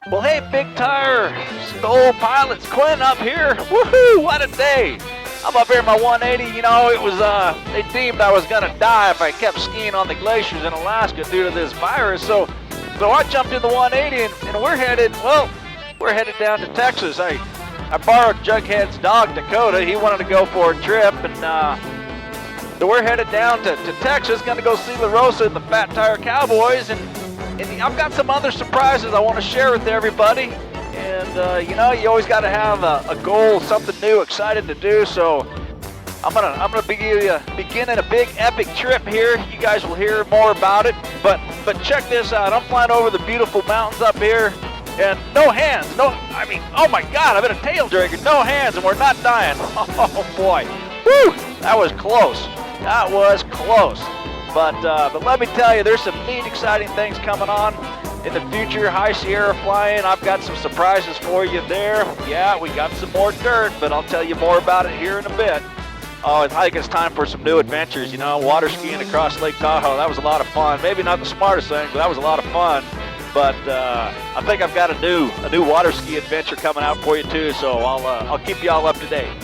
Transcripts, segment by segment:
Well, hey, Big Tire, STOL pilots, Quinn up here. Woohoo, what a day. I'm up here in my 180. You know, it was, they deemed I was going to die if I kept skiing on the glaciers in Alaska due to this virus. So I jumped in the 180 and we're headed down to Texas. I borrowed Jughead's dog, Dakota. He wanted to go for a trip, and so we're headed down to Texas, going to go see La Rosa and the Fat Tire Cowboys, and I've got some other surprises I want to share with everybody. And you know, you always got to have a goal, something new, exciting to do. So I'm gonna beginning a big epic trip here. You guys will hear more about it. But check this out. I'm flying over the beautiful mountains up here, and no hands. Oh my God, I've been a tail dragger. No hands, and we're not dying. Oh boy, woo! That was close. That was close. But let me tell you, there's some neat, exciting things coming on in the future. High Sierra flying. I've got some surprises for you there. Yeah, we got some more dirt, but I'll tell you more about it here in a bit. Oh, I think it's time for some new adventures. You know, water skiing across Lake Tahoe. That was a lot of fun. Maybe not the smartest thing, but that was a lot of fun. But I think I've got a new water ski adventure coming out for you too. So I'll keep you all up to date.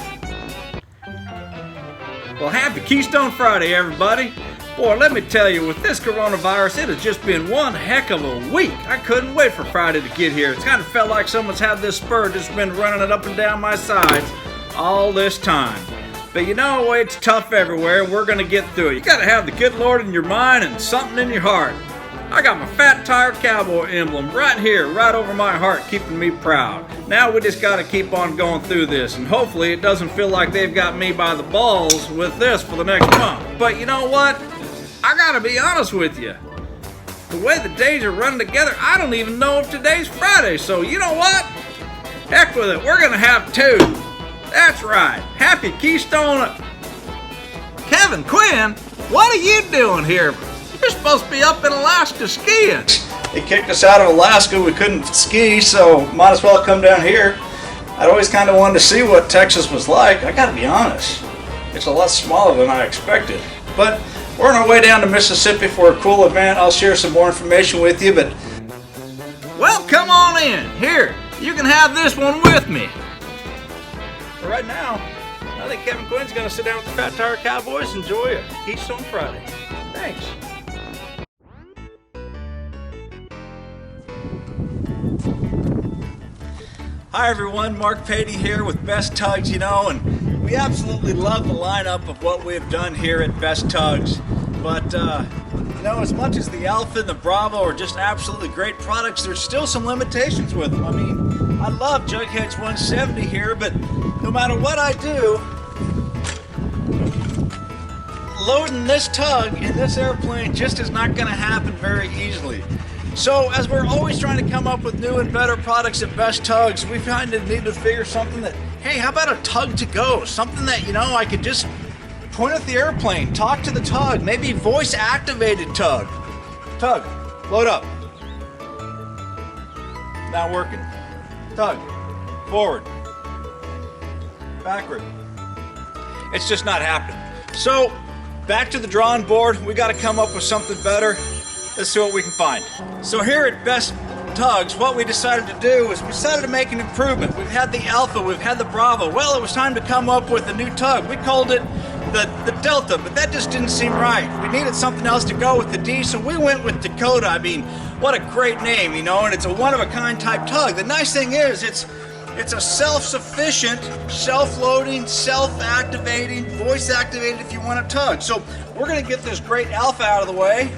Well, happy Keystone Friday, everybody. Boy, let me tell you, with this coronavirus, it has just been one heck of a week. I couldn't wait for Friday to get here. It's kind of felt like someone's had this spur, just been running it up and down my sides all this time. But you know, it's tough everywhere, and we're going to get through it. You got to have the good Lord in your mind and something in your heart. I got my Fat Tire Cowboy emblem right here, right over my heart, keeping me proud. Now we just got to keep on going through this, and hopefully it doesn't feel like they've got me by the balls with this for the next month. But you know what? I gotta be honest with you. The way the days are running together, I don't even know if today's Friday. So you know what? Heck with it. We're gonna have two. That's right. Happy Keystone. Kevin, Quinn, what are you doing here? You're supposed to be up in Alaska skiing. They kicked us out of Alaska. We couldn't ski, so might as well come down here. I'd always kind of wanted to see what Texas was like. I gotta be honest. It's a lot smaller than I expected. But we're on our way down to Mississippi for a cool event. I'll share some more information with you, but... Well, come on in. Here, you can have this one with me. For right now, I think Kevin Quinn's going to sit down with the Fat Tire Cowboys and enjoy a Keystone Friday. Thanks. Hi everyone, Mark Patey here with Best Tugs, you know, and we absolutely love the lineup of what we've done here at Best Tugs. But, you know, as much as the Alpha and the Bravo are just absolutely great products, there's still some limitations with them. I mean, I love Jughead's 170 here, but no matter what I do, loading this tug in this airplane just is not going to happen very easily. So as we're always trying to come up with new and better products at Best Tugs, we kind of need to figure something that, hey, how about a tug to go? Something that, you know, I could just point at the airplane, talk to the tug, maybe voice activated tug. Tug, load up. Not working. Tug, forward. Backward. It's just not happening. So back to the drawing board. We got to come up with something better. Let's see what we can find. So here at Best Tugs, what we decided to do is we decided to make an improvement. We've had the Alpha, we've had the Bravo. Well, it was time to come up with a new tug. We called it the Delta, but that just didn't seem right. We needed something else to go with the D, so we went with Dakota. I mean, what a great name, you know, and it's a one-of-a-kind type tug. The nice thing is it's a self-sufficient, self-loading, self-activating, voice-activated if you want a tug. So we're gonna get this great Alpha out of the way.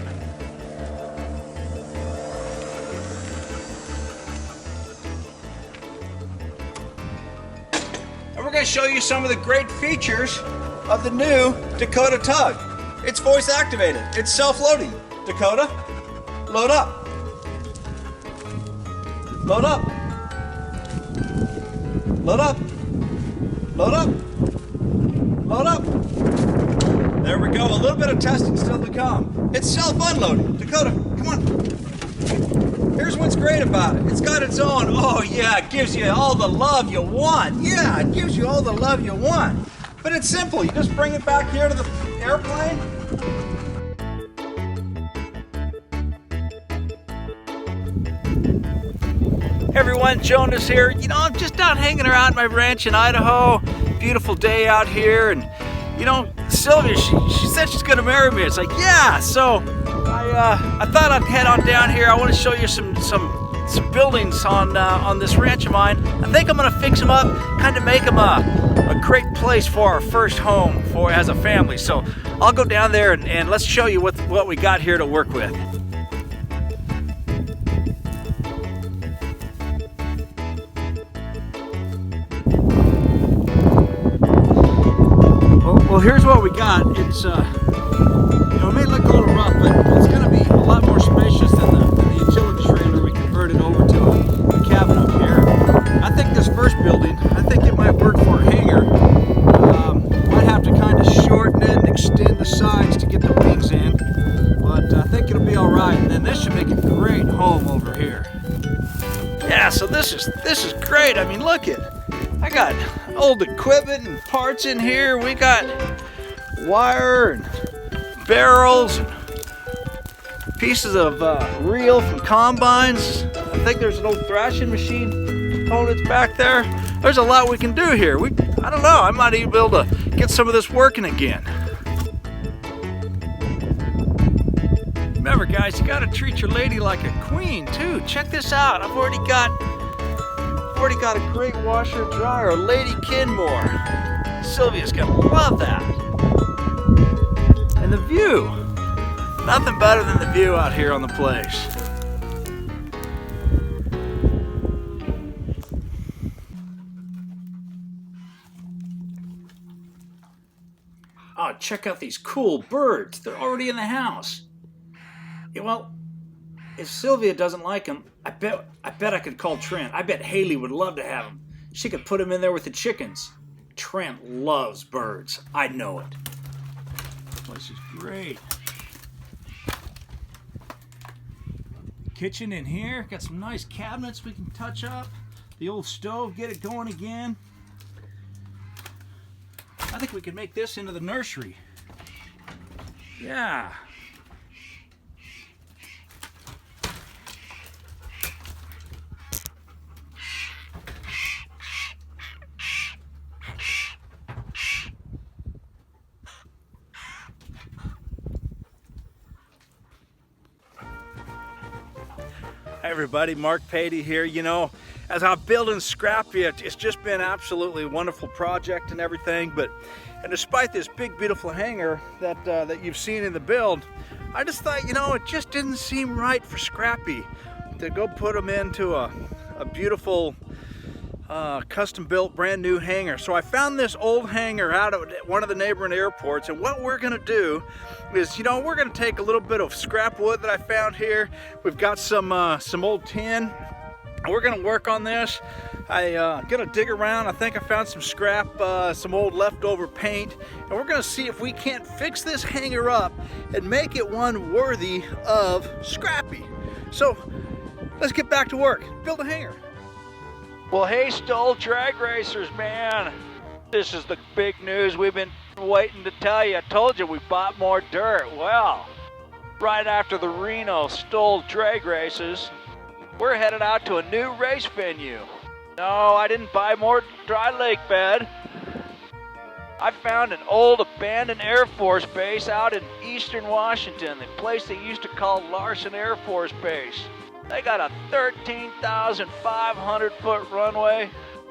We're going to show you some of the great features of the new Dakota tug. It's voice activated. It's self-loading. Dakota, load up. Load up. Load up. Load up. Load up. There we go. A little bit of testing still to come. It's self-unloading. Dakota, come on. Here's what's great about it. It's got its own, oh yeah, it gives you all the love you want. Yeah, it gives you all the love you want. But it's simple. You just bring it back here to the airplane. Everyone, Jonas here. You know, I'm just out hanging around at my ranch in Idaho. Beautiful day out here, and you know, Sylvia, she said she's gonna marry me. It's like, yeah. So I thought I'd head on down here. I want to show you some buildings on this ranch of mine. I think I'm gonna fix them up, kind of make them a great place for our first home as a family. So I'll go down there and let's show you what we got here to work with. Well, here's what we got. It's, you know, it may look a little rough, but it's going to be a lot more spacious than the utility trailer we converted over to a cabin up here. I think this first building, I think it might work for a hangar. Might have to kind of shorten it and extend the sides to get the wings in, but I think it'll be all right. And then this should make a great home over here. Yeah, so this is great. I mean, look it. I got old equipment and parts in here. We got wire and barrels and pieces of reel from combines. I think there's an old thrashing machine components back there. There's a lot we can do here. I don't know, I might even be able to get some of this working again. Remember guys, you gotta treat your lady like a queen too. Check this out. I've already got a great washer and dryer, a Lady Kenmore. Sylvia's gonna love that. And the view. Nothing better than the view out here on the place. Oh, check out these cool birds. They're already in the house. Yeah, well, if Sylvia doesn't like them, I bet I could call Trent. I bet Haley would love to have them. She could put them in there with the chickens. Trent loves birds. I know it. This place is great. Kitchen in here. Got some nice cabinets we can touch up. The old stove, get it going again. I think we could make this into the nursery. Yeah. Hey everybody, Mark Patey here. You know, as I'm building Scrappy, it's just been absolutely a wonderful project and everything, and despite this big beautiful hangar that you've seen in the build, I just thought, you know, it just didn't seem right for Scrappy to go put him into a beautiful custom built brand new hangar. So I found this old hangar out at one of the neighboring airports, and what we're gonna do is, you know, we're gonna take a little bit of scrap wood that I found here. We've got some old tin. We're gonna work on this. Gonna dig around. I think I found some scrap, some old leftover paint, and we're gonna see if we can't fix this hangar up and make it one worthy of Scrappy. So let's get back to work. Build a hangar. Well, hey, STOL drag racers, man. This is the big news we've been waiting to tell you. I told you we bought more dirt. Well, right after the Reno STOL drag races, we're headed out to a new race venue. No, I didn't buy more dry lake bed. I found an old abandoned Air Force base out in eastern Washington, the place they used to call Larson Air Force Base. They got a 13,500 foot runway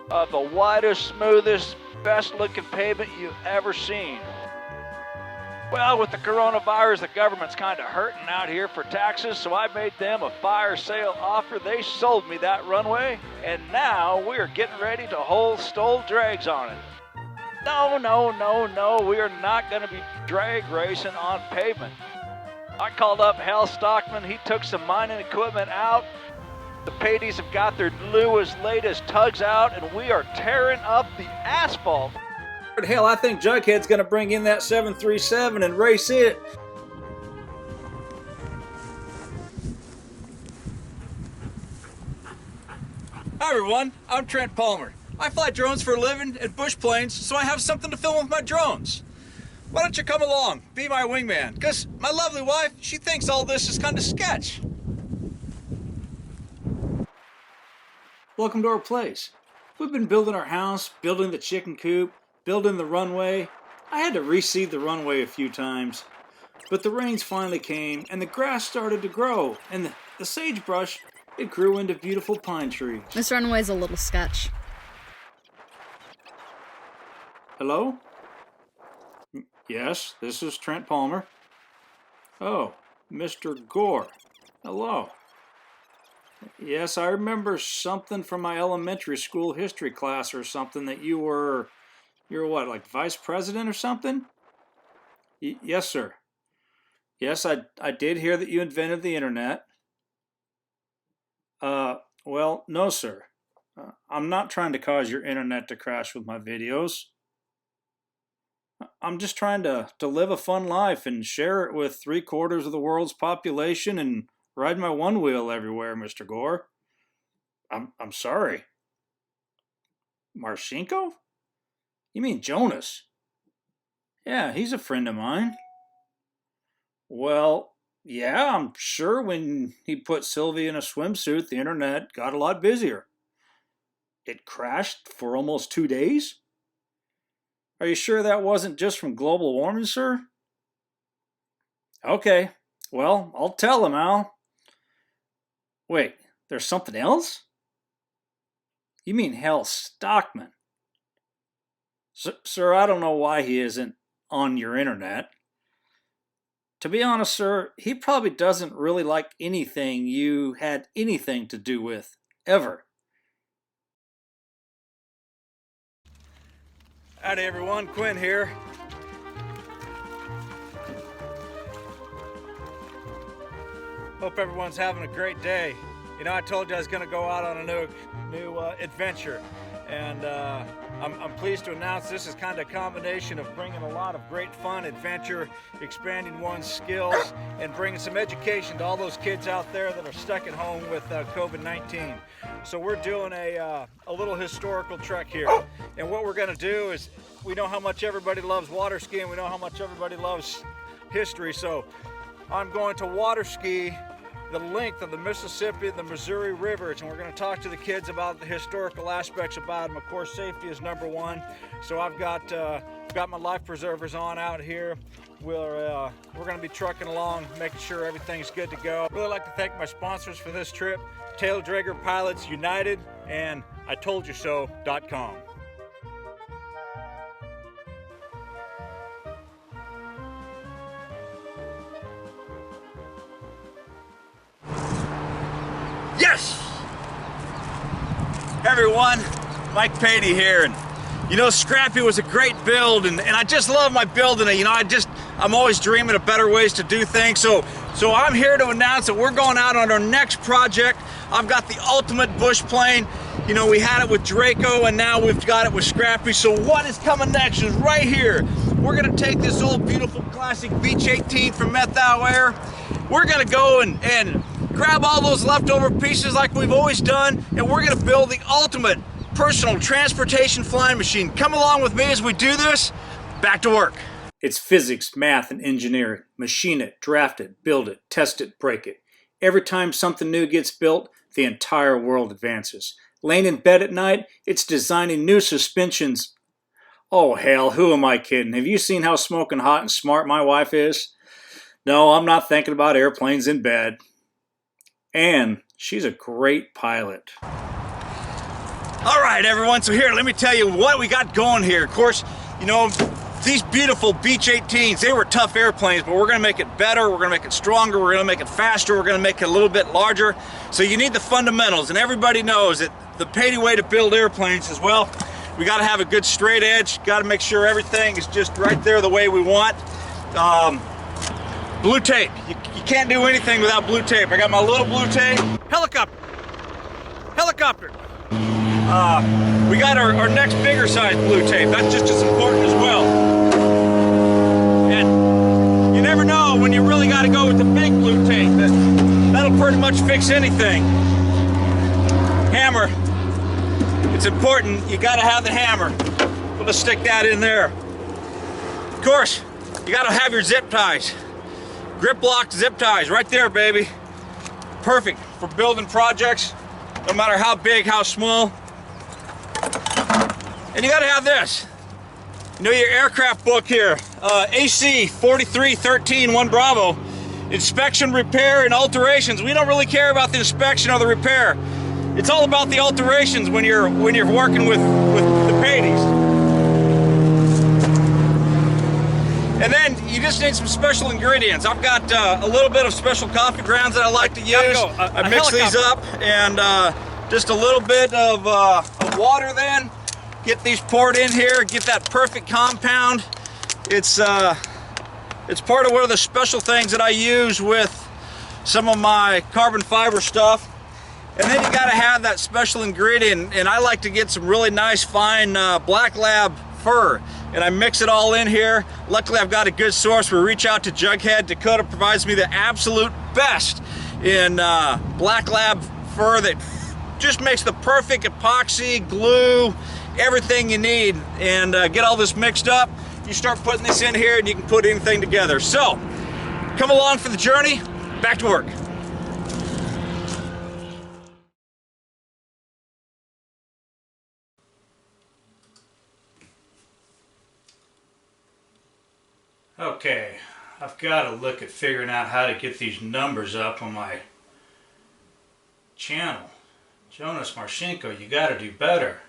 of the widest, smoothest, best looking pavement you've ever seen. Well, with the coronavirus, the government's kind of hurting out here for taxes, so I made them a fire sale offer. They sold me that runway, and now we're getting ready to hold STOL drags on it. No, we are not going to be drag racing on pavement. I called up Hal Stockman. He took some mining equipment out. The Pateys have got their newest, latest tugs out, and we are tearing up the asphalt. Hell, I think Jughead's gonna bring in that 737 and race it. Hi everyone, I'm Trent Palmer. I fly drones for a living and bush planes, so I have something to film with my drones. Why don't you come along, be my wingman? Because my lovely wife, she thinks all this is kind of sketch. Welcome to our place. We've been building our house, building the chicken coop, building the runway. I had to reseed the runway a few times. But the rains finally came, and the grass started to grow, and the sagebrush, it grew into beautiful pine trees. This runway's a little sketch. Hello? Yes, this is Trent Palmer. Oh, Mr. Gore. Hello. Yes, I remember something from my elementary school history class or something that you're what, like vice president or something? Yes, sir. Yes, I did hear that you invented the internet. Well, no, sir. I'm not trying to cause your internet to crash with my videos. I'm just trying to live a fun life and share it with 3/4 of the world's population and ride my one wheel everywhere, Mr. Gore. I'm sorry. Marcinko? You mean Jonas? Yeah, he's a friend of mine. Well, yeah, I'm sure when he put Sylvie in a swimsuit, the internet got a lot busier. It crashed for almost 2 days? Are you sure that wasn't just from global warming, sir? Okay, well, I'll tell him, Al. Wait, there's something else? You mean Hal Stockman? Sir, I don't know why he isn't on your internet. To be honest, sir, he probably doesn't really like anything you had anything to do with, ever. Howdy everyone, Quinn here. Hope everyone's having a great day. You know, I told you I was going to go out on a new adventure, and I'm pleased to announce this is kind of a combination of bringing a lot of great fun, adventure, expanding one's skills, and bringing some education to all those kids out there that are stuck at home with COVID-19. So we're doing a little historical trek here, and what we're going to do is, we know how much everybody loves water skiing, we know how much everybody loves history, so I'm going to water ski the length of the Mississippi and the Missouri rivers, and we're going to talk to the kids about the historical aspects about them. Of course, safety is number one, so I've got my life preservers on out here. We're going to be trucking along, making sure everything's good to go. I'd really like to thank my sponsors for this trip, Tail Dragger Pilots United and IToldYouSo.com. Yes! Hey everyone, Mike Patey here, and you know, Scrappy was a great build, and I just love my building it. You know, I'm always dreaming of better ways to do things, so I'm here to announce that we're going out on our next project. I've got the ultimate bush plane. You know, we had it with Draco, and now we've got it with Scrappy, so what is coming next is right here. We're gonna take this old beautiful classic Beech 18 from Methau Air. We're gonna go and grab all those leftover pieces like we've always done, and we're gonna build the ultimate personal transportation flying machine. Come along with me as we do this. Back to work. It's physics, math, and engineering. Machine it, draft it, build it, test it, break it. Every time something new gets built, the entire world advances. Laying in bed at night, it's designing new suspensions. Oh hell, who am I kidding? Have you seen how smoking hot and smart my wife is? No, I'm not thinking about airplanes in bed. And she's a great pilot. All right, everyone, so here, let me tell you what we got going here. Of course, you know, these beautiful Beech 18s, they were tough airplanes, but we're gonna make it better, we're gonna make it stronger, we're gonna make it faster, we're gonna make it a little bit larger. So you need the fundamentals, and everybody knows that the Patey way to build airplanes is, well, we gotta have a good straight edge, gotta make sure everything is just right there the way we want. Blue tape, you can't do anything without blue tape. I got my little blue tape. Helicopter. We got our next bigger size blue tape. That's just as important as well. And you never know when you really got to go with the big blue tape. That'll pretty much fix anything. Hammer. It's important. You got to have the hammer. We'll just stick that in there. Of course, you got to have your zip ties. Grip locked zip ties right there, baby. Perfect for building projects. no matter how big, how small. And you gotta have this. You know, your aircraft book here, AC 4313 1 Bravo, inspection, repair, and alterations. We don't really care about the inspection or the repair. It's all about the alterations when you're working with the Pateys. And then you just need some special ingredients. I've got a little bit of special coffee grounds that I like to use. I mix these up, and just a little bit of water then. Get these poured in here, get that perfect compound. It's part of one of the special things that I use with some of my carbon fiber stuff. And then you gotta have that special ingredient, and I like to get some really nice fine black lab fur, and I mix it all in here. Luckily I've got a good source. We reach out to Jughead. Dakota provides me the absolute best in black lab fur that just makes the perfect epoxy, glue, everything you need. And get all this mixed up. You start putting this in here and you can put anything together. So come along for the journey. Back to work. Okay, I've got to look at figuring out how to get these numbers up on my channel. Jonas Marshenko, you got to do better.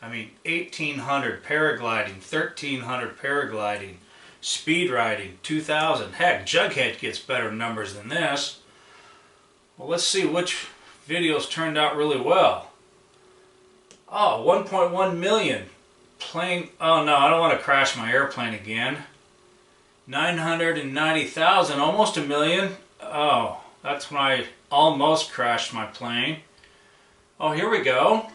I mean, 1800 paragliding, 1300 paragliding, speed riding, 2000. Heck, Jughead gets better numbers than this. Well, let's see which videos turned out really well. Oh, 1.1 million. Plane, oh no, I don't want to crash my airplane again. 990,000, almost a million. Oh, that's when I almost crashed my plane. Oh, here we go.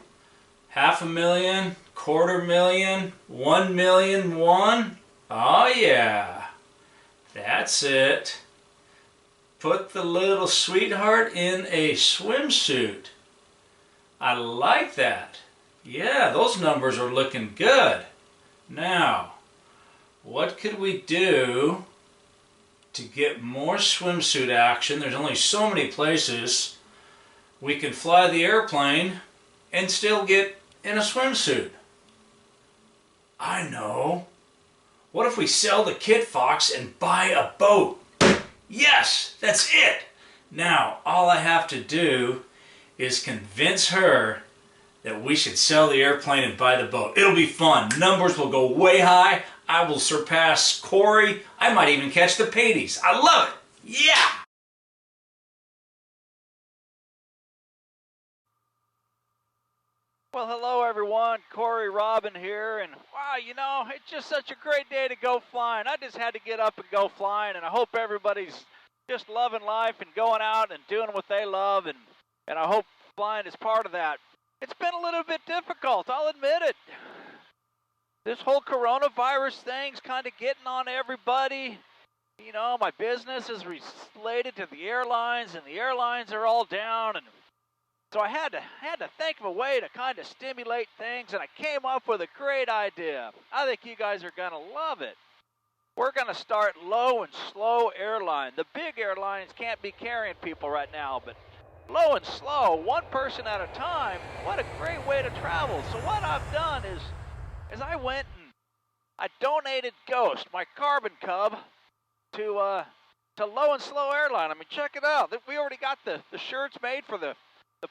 500,000, 250,000, 1 million won. Oh yeah, that's it. Put the little sweetheart in a swimsuit. I like that. Yeah, those numbers are looking good. Now, what could we do to get more swimsuit action? There's only so many places we can fly the airplane and still get in a swimsuit. I know. What if we sell the Kit Fox and buy a boat? Yes, that's it. Now, all I have to do is convince her that we should sell the airplane and buy the boat. It'll be fun. Numbers will go way high. I will surpass Cory. I might even catch the Pateys. I love it. Yeah! Well, hello everyone, Cory Robin here, and wow, you know, it's just such a great day to go flying. I just had to get up and go flying, and I hope everybody's just loving life and going out and doing what they love, and I hope flying is part of that. It's been a little bit difficult, I'll admit it. This whole coronavirus thing's kind of getting on everybody. You know, my business is related to the airlines, and the airlines are all down, and so I had to think of a way to kind of stimulate things, and I came up with a great idea. I think you guys are going to love it. We're going to start low and slow airline. The big airlines can't be carrying people right now, but low and slow, one person at a time, what a great way to travel. So what I've done is I went and I donated Ghost, my Carbon Cub, to low and slow airline. I mean, check it out. We already got the shirts made for the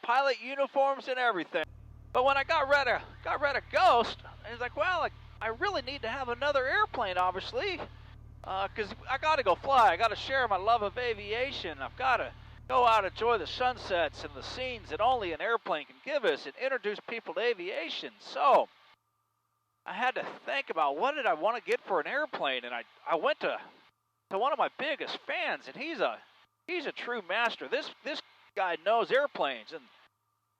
pilot uniforms and everything. But when I got rid of Ghost, I was like, well, I really need to have another airplane, obviously, because I got to go fly. I got to share my love of aviation. I've got to go out and enjoy the sunsets and the scenes that only an airplane can give us and introduce people to aviation. So I had to think about what did I want to get for an airplane, and I went to one of my biggest fans, and he's a true master. This guy knows airplanes, and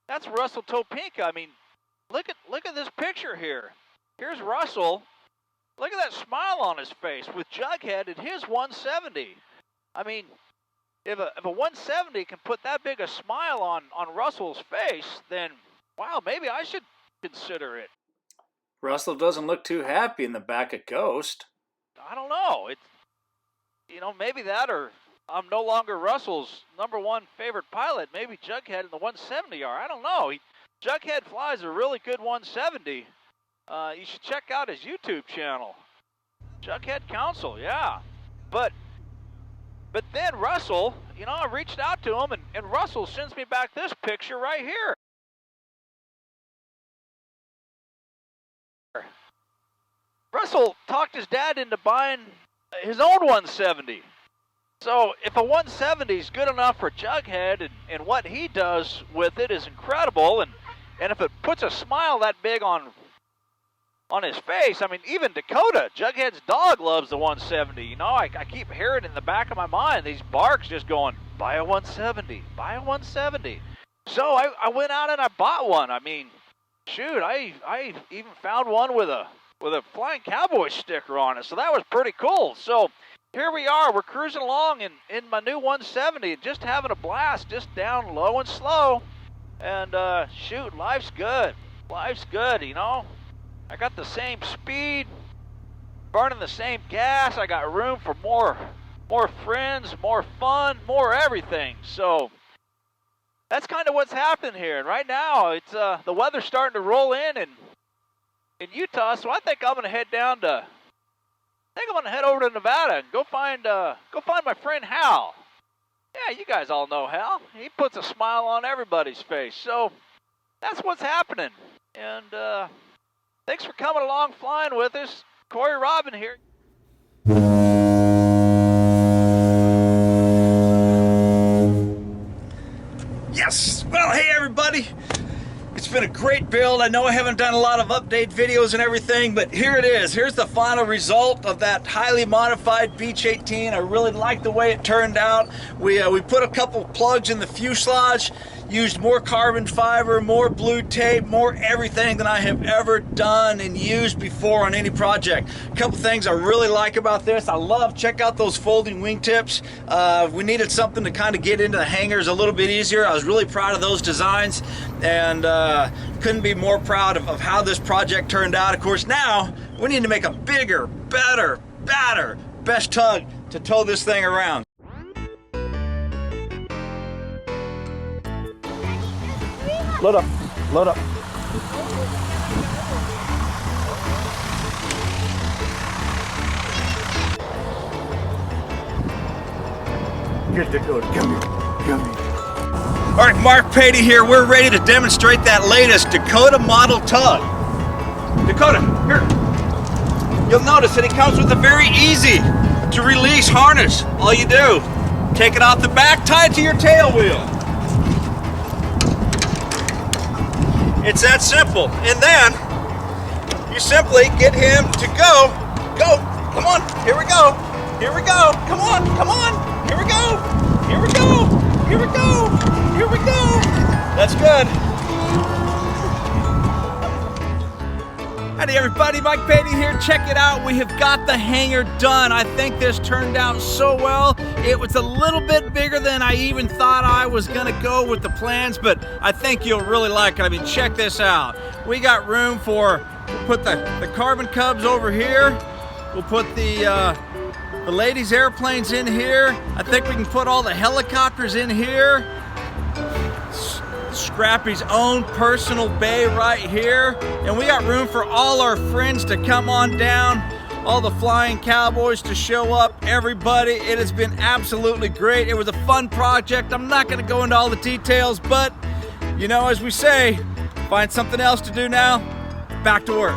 that's Russell Topinka. I mean, look at this picture here. Here's Russell. Look at that smile on his face with Jughead and his 170. I mean, if a 170 can put that big a smile on Russell's face, then wow, maybe I should consider it. Russell doesn't look too happy in the back of Ghost. I don't know. It's, you know, maybe that or I'm no longer Russell's #1 favorite pilot. Maybe Jughead in the 170 are. I don't know. Jughead flies a really good 170. You should check out his YouTube channel. Jughead Council, yeah. But then Russell, you know, I reached out to him, and Russell sends me back this picture right here. Russell talked his dad into buying his own 170. So if a 170 is good enough for Jughead, and what he does with it is incredible, and if it puts a smile that big on his face, I mean, even Dakota, Jughead's dog, loves the 170. You know, I keep hearing in the back of my mind these barks just going, buy a 170, buy a 170. So I went out and I bought one. I mean, shoot, I even found one with a flying Cowboys sticker on it, so that was pretty cool. So here we are, we're cruising along in my new 170, just having a blast, just down low and slow. And shoot, life's good. Life's good, you know. I got the same speed, burning the same gas. I got room for more friends, more fun, more everything. So that's kind of what's happening here. And right now, it's the weather's starting to roll in Utah. So I think I'm gonna head down to. I think I'm gonna head over to Nevada and go find my friend Hal. Yeah, you guys all know Hal. He puts a smile on everybody's face. So that's what's happening. And thanks for coming along, flying with us. Cory Robin here. Yes! Well, hey everybody! It's been a great build. I know I haven't done a lot of update videos and everything, but here it is. Here's the final result of that highly modified Beech 18. I really like the way it turned out. We put a couple plugs in the fuselage, used more carbon fiber, more blue tape, more everything than I have ever done and used before on any project. A couple things I really like about this. Check out those folding wingtips. We needed something to kind of get into the hangars a little bit easier. I was really proud of those designs, and couldn't be more proud of how this project turned out. Of course, now we need to make a bigger, better, badder, best tug to tow this thing around. Load up, load up. Here's Dakota, come here, come here. All right, Mark Patey here. We're ready to demonstrate that latest Dakota model tug. Dakota, here. You'll notice that it comes with a very easy to release harness. All you do, take it off the back, tie it to your tail wheel. It's that simple. And then you simply get him to go. Come on, here we go. Here we go. Come on, here we go. Here we go. Here we go. Here we go. That's good. Howdy everybody, Mike Patey here. Check it out. We have got the hangar done. I think this turned out so well. It was a little bit bigger than I even thought I was gonna go with the plans, but I think you'll really like it. I mean, check this out. We got room we'll put the carbon cubs over here. We'll put the ladies' airplanes in here. I think we can put all the helicopters in here. Scrappy's own personal bay right here, and we got room for all our friends to come on down, all the flying Cowboys to show up, everybody. It has been absolutely great. It was a fun project. I'm not going to go into all the details, but you know, as we say, find something else to do now, back to work.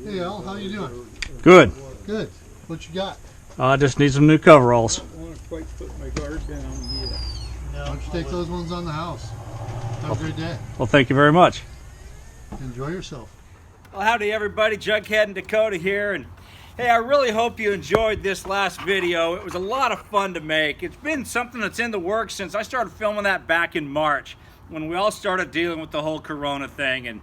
Hey Al, how you doing? Good. Good. What you got? I just need some new coveralls. I don't want to quite put my guard down yet. Why don't you take those ones on the house? Have a great day. Well, thank you very much. Enjoy yourself. Well, howdy everybody, Jughead and Dakota here, and hey, I really hope you enjoyed this last video. It was a lot of fun to make. It's been something that's in the works since I started filming that back in March, when we all started dealing with the whole Corona thing. And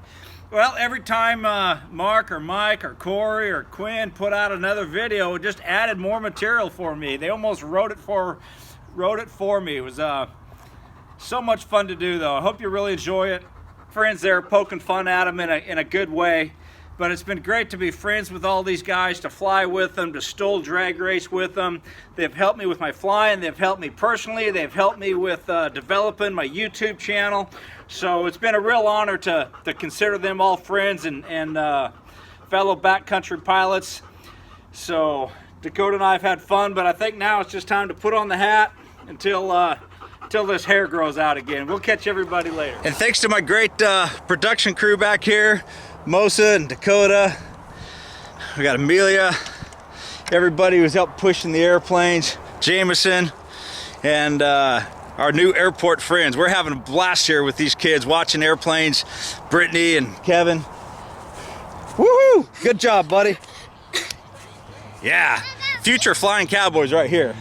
well, every time Mark or Mike or Cory or Quinn put out another video, it just added more material for me. They almost wrote it for me. It was so much fun to do, though. I hope you really enjoy it. Friends there poking fun at them in a good way. But it's been great to be friends with all these guys, to fly with them, to STOL drag race with them. They've helped me with my flying. They've helped me personally. They've helped me with developing my YouTube channel. So it's been a real honor to consider them all friends and fellow backcountry pilots. So Dakota and I have had fun, but I think now it's just time to put on the hat until this hair grows out again. We'll catch everybody later. And thanks to my great production crew back here, Mosa and Dakota. We got Amelia, everybody who's helped pushing the airplanes, Jameson, and our new airport friends. We're having a blast here with these kids, watching airplanes, Brittany and Kevin. Woohoo! Good job, buddy. Yeah, future flying Cowboys right here.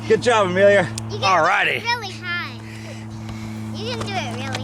Good job, Amelia. You Alrighty. Really high. You didn't do it really